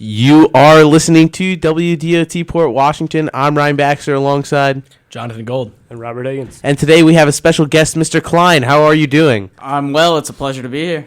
You are listening to WDOT Port Washington. I'm Ryan Baxter alongside Jonathan Gold and Robert Higgins. And today we have a special guest, Mr. Klein. How are you doing? I'm well. It's a pleasure to be here.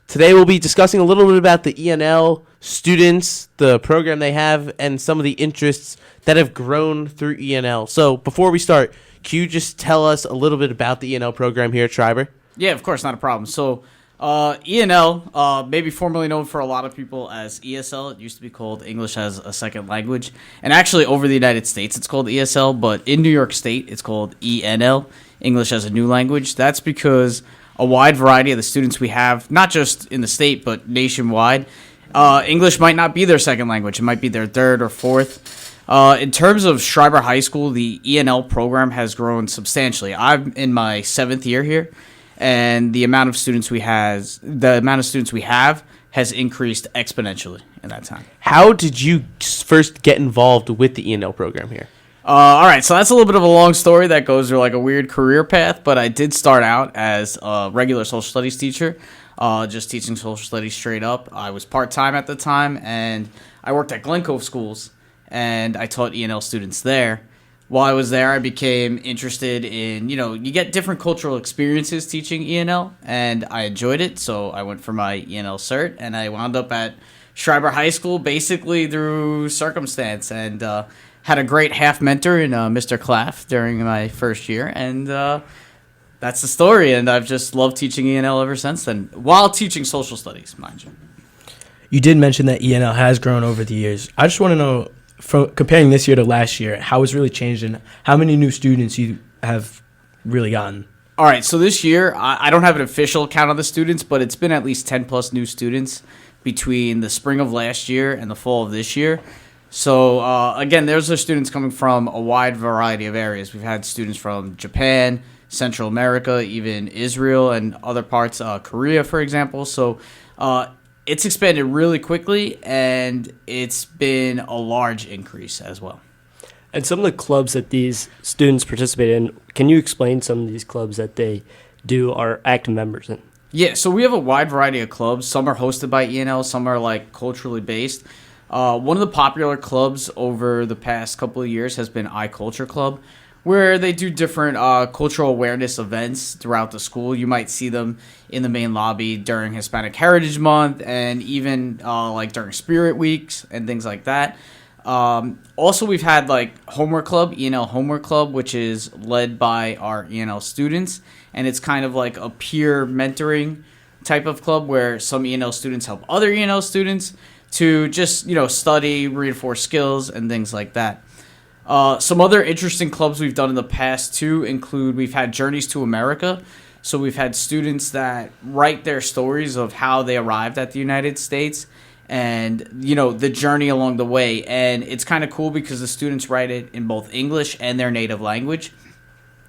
Today we'll be discussing a little bit about the ENL students, the program they have, and some of the interests that have grown through ENL. So before we start, can you just tell us a little bit about the ENL program here at Schreiber? Yeah, of course, not a problem. So ENL, maybe formerly known for a lot of people as ESL. It used to be called English as a Second Language. And actually over the United States, it's called ESL, but in New York State, it's called ENL, English as a New Language. That's because a wide variety of the students we have, not just in the state, but nationwide, English might not be their second language. It might be their third or fourth. In terms of Schreiber High School, the ENL program has grown substantially. I'm in my 7th year here, and the amount of students we have has increased exponentially in that time. How did you first get involved with the ENL program here? All right, so that's a little bit of a long story that goes through like a weird career path, but I did start out as a regular social studies teacher, just teaching social studies straight up. I was part-time at the time, and I worked at Glen Cove schools, and I taught ENL students there. While I was there, I became interested in, you get different cultural experiences teaching ENL, and I enjoyed it, so I went for my ENL cert, and I wound up at Schreiber High School basically through circumstance, and had a great half mentor in Mr. Claff during my first year, and that's the story, and I've just loved teaching ENL ever since then, while teaching social studies, mind you. You did mention that ENL has grown over the years. I just want to know, from comparing this year to last year, how it's really changed and how many new students you have really gotten. All right, so this year, I don't have an official count of the students, but it's been at least 10 plus new students between the spring of last year and the fall of this year. So, again, those are students coming from a wide variety of areas. We've had students from Japan, Central America, even Israel, and other parts, Korea, for example. So, it's expanded really quickly, and it's been a large increase as well. And some of the clubs that these students participate in, can you explain some of these clubs that they do are active members in? Yeah, so we have a wide variety of clubs. Some are hosted by ENL, some are like culturally based. One of the popular clubs over the past couple of years has been iCulture Club, where they do different cultural awareness events throughout the school. You might see them in the main lobby during Hispanic Heritage Month and even like during Spirit Weeks and things like that. Also, we've had like Homework Club, ENL Homework Club, which is led by our ENL students, and it's kind of like a peer mentoring type of club where some ENL students help other ENL students to just, study, reinforce skills, and things like that. Some other interesting clubs we've done in the past, too, include we've had Journeys to America. So we've had students that write their stories of how they arrived at the United States and, the journey along the way. And it's kind of cool because the students write it in both English and their native language.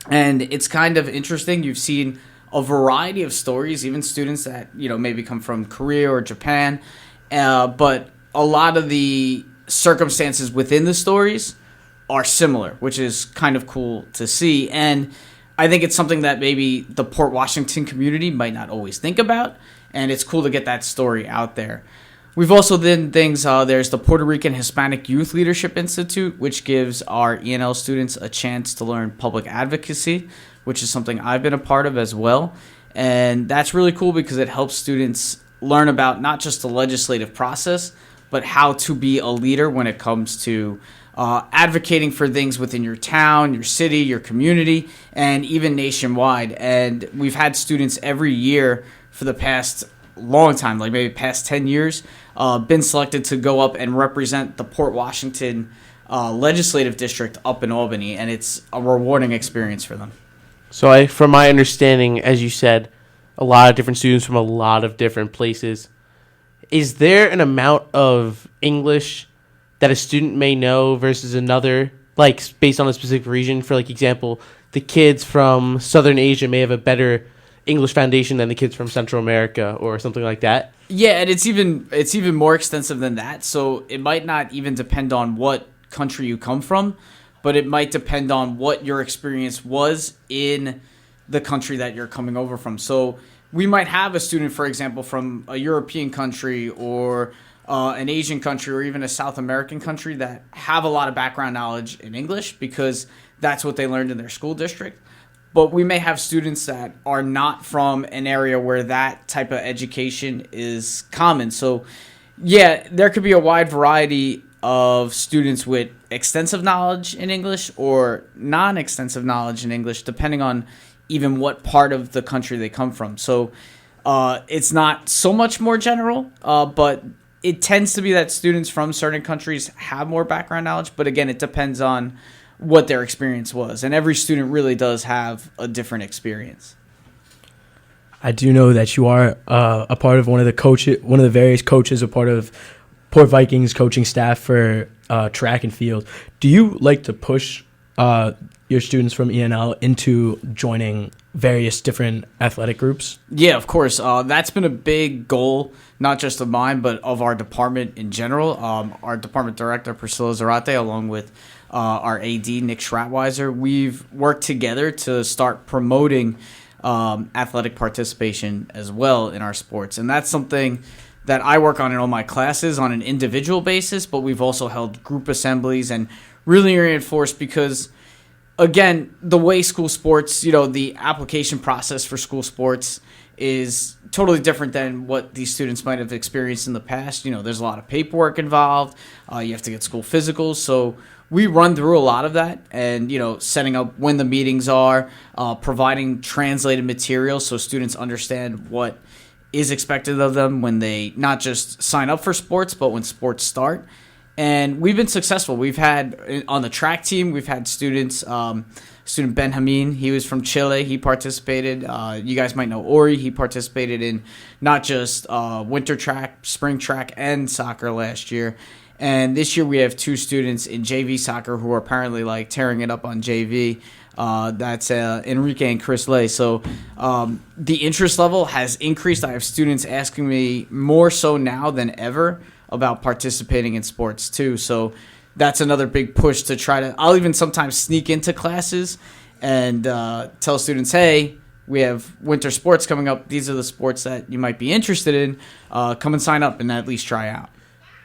And it's kind of interesting. You've seen a variety of stories, even students that, maybe come from Korea or Japan. But a lot of the circumstances within the stories are similar, which is kind of cool to see. And I think it's something that maybe the Port Washington community might not always think about, and it's cool to get that story out there. We've also done things, there's the Puerto Rican Hispanic Youth Leadership Institute, which gives our ENL students a chance to learn public advocacy, which is something I've been a part of as well. And that's really cool because it helps students learn about not just the legislative process, but how to be a leader when it comes to advocating for things within your town, your city, your community, and even nationwide. And we've had students every year for the past long time, like maybe past 10 years, been selected to go up and represent the Port Washington legislative district up in Albany, and it's a rewarding experience for them. So from my understanding, as you said, a lot of different students from a lot of different places. Is there an amount of English that a student may know versus another, like based on a specific region? For like example, the kids from Southern Asia may have a better English foundation than the kids from Central America or something like that? Yeah, and it's even more extensive than that. So it might not even depend on what country you come from, but it might depend on what your experience was in the country that you're coming over from. So we might have a student, for example, from a European country or an Asian country or even a South American country that have a lot of background knowledge in English because that's what they learned in their school district. But we may have students that are not from an area where that type of education is common. So, yeah, there could be a wide variety of students with extensive knowledge in English or non-extensive knowledge in English, depending on even what part of the country they come from. So it's not so much more general, but it tends to be that students from certain countries have more background knowledge. But again, it depends on what their experience was. And every student really does have a different experience. I do know that you are a part of one of the various coaches, a part of Port Vikings coaching staff for track and field. Do you like to push your students from ENL into joining various different athletic groups? Yeah, of course. That's been a big goal, not just of mine, but of our department in general. Our department director, Priscilla Zarate, along with our AD, Nick Schratweiser, we've worked together to start promoting athletic participation as well in our sports. And that's something that I work on in all my classes on an individual basis, but we've also held group assemblies and really reinforced because, again, the way school sports, the application process for school sports is totally different than what these students might have experienced in the past. There's a lot of paperwork involved. You have to get school physicals. So we run through a lot of that and, setting up when the meetings are, providing translated material so students understand what is expected of them when they not just sign up for sports, but when sports start. And we've been successful. We've had, on the track team, we've had students, student Ben Hameen, he was from Chile. He participated. You guys might know Ori. He participated in not just winter track, spring track, and soccer last year. And this year we have 2 students in JV soccer who are apparently tearing it up on JV. That's Enrique and Chris Lay. So the interest level has increased. I have students asking me more so now than ever about participating in sports too. So that's another big push to try to, I'll even sometimes sneak into classes and tell students, hey, we have winter sports coming up. These are the sports that you might be interested in. Come and sign up and at least try out.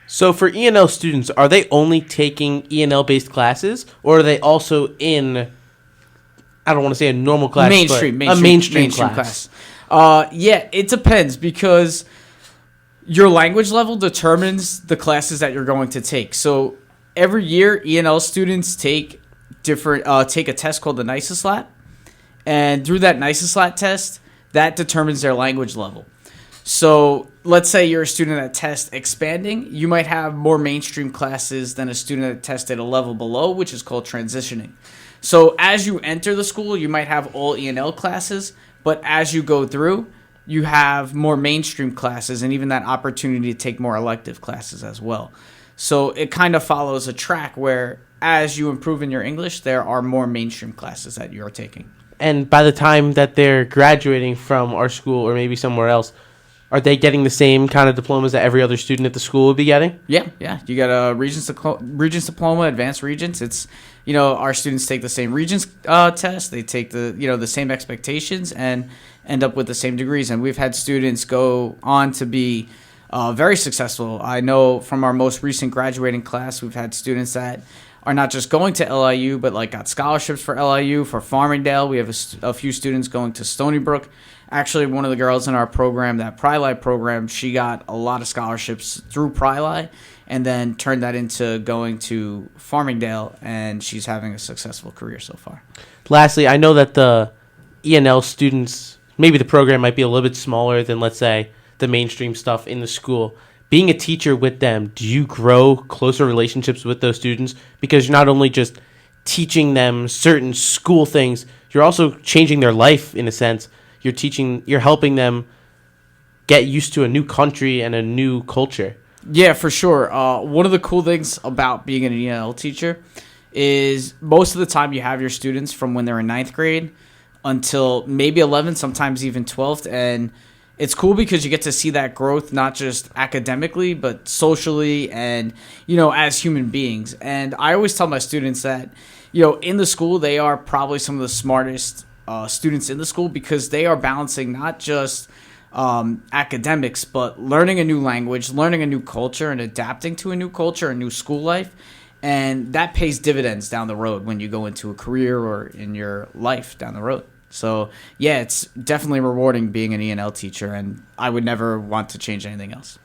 So for ENL students, are they only taking ENL-based classes, or are they also in, I don't want to say a normal class, mainstream a mainstream class? Yeah, it depends because your language level determines the classes that you're going to take. So every year, ENL students take a test called the NICESLAT, and through that NICESLAT test, that determines their language level. So let's say you're a student that tests expanding, you might have more mainstream classes than a student that tested a level below, which is called transitioning. So as you enter the school, you might have all ENL classes, but as you go through, you have more mainstream classes and even that opportunity to take more elective classes as well. So it kind of follows a track where as you improve in your English, there are more mainstream classes that you're taking. And by the time that they're graduating from our school or maybe somewhere else, are they getting the same kind of diplomas that every other student at the school would be getting? Yeah. You got a Regents diploma, Advanced Regents. It's, our students take the same Regents test. They take the same expectations and end up with the same degrees. And we've had students go on to be very successful. I know from our most recent graduating class, we've had students that are not just going to LIU, but got scholarships for LIU, for Farmingdale. We have a few students going to Stony Brook. Actually, one of the girls in our program, that Pryli program, she got a lot of scholarships through Pryli and then turned that into going to Farmingdale, and she's having a successful career so far. Lastly, I know that the ENL students, maybe the program might be a little bit smaller than, let's say, the mainstream stuff in the school. Being a teacher with them, do you grow closer relationships with those students? Because you're not only just teaching them certain school things, you're also changing their life in a sense. You're helping them get used to a new country and a new culture. Yeah, for sure. One of the cool things about being an ENL teacher is most of the time you have your students from when they're in 9th grade until maybe 11th, sometimes even 12th. And it's cool because you get to see that growth, not just academically, but socially and, as human beings. And I always tell my students that, in the school, they are probably some of the smartest students in the school because they are balancing not just academics, but learning a new language, learning a new culture, and adapting to a new culture, a new school life. And that pays dividends down the road when you go into a career or in your life down the road. So, yeah, it's definitely rewarding being an ENL teacher, and I would never want to change anything else.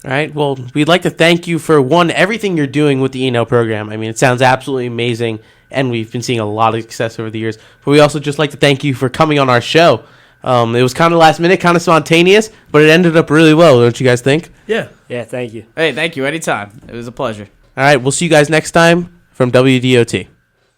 All right. Well, we'd like to thank you for, everything you're doing with the ENL program. I mean, it sounds absolutely amazing, and we've been seeing a lot of success over the years. But we also just like to thank you for coming on our show. It was kind of last minute, kind of spontaneous, but it ended up really well, don't you guys think? Yeah. Yeah, thank you. Hey, thank you. Anytime. It was a pleasure. All right. We'll see you guys next time from WDOT.